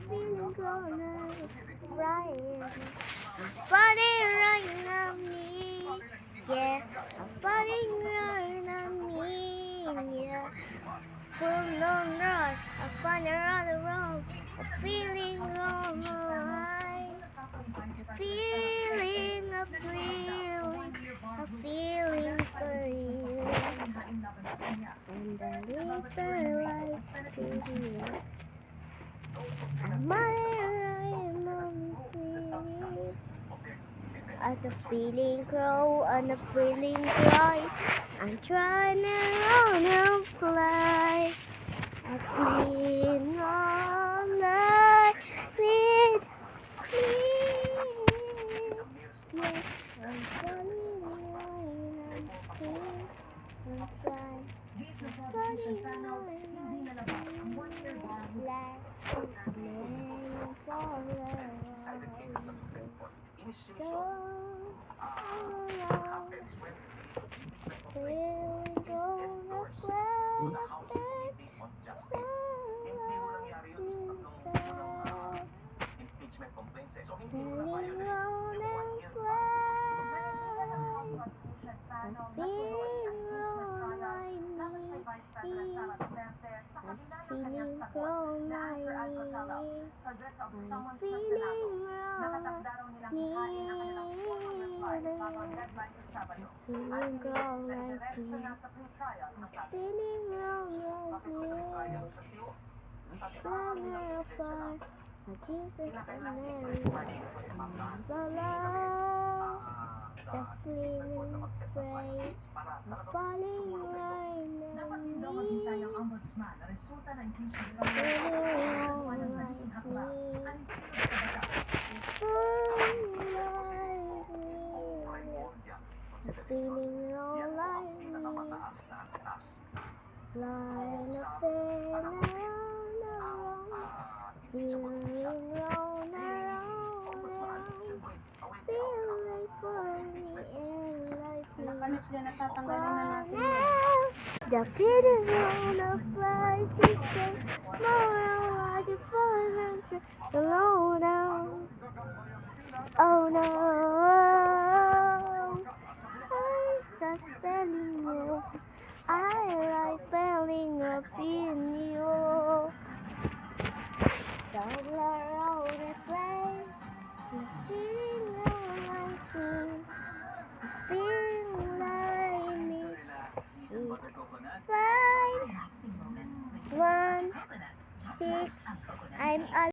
feeling gonna right. Falling right on me, yeah. I'm falling right on me, yeah. Full on rock, I'm falling around the road. I'm feeling all alive. Feeling, a feeling for you. And the river lies to you. I'm sweet. As the feeling grow and the feeling dry, I'm trying to run and fly. I'm feeling all night with me. Yes, I'm falling right, I'm flying. Falling right, like so alone, feeling gonna fly back, feeling round and fly, I'm feeling round like me, I'm feeling grown like me, I'm feeling round like me. Feeling grown like you. Feeling grown like you. Father of God, Jesus and Mary. La la. The feeling afraid. I'm falling right now. Feeling grown like me. Feeling all like me, flying up and around, feeling round around, feeling for me and like me. The feeling on the fly system, more like a falling low down. Oh no. Spelling you. I like spelling up in you. Don't around the place. Feeling like me. Feeling like me. 6, 5, 1, 6. I'm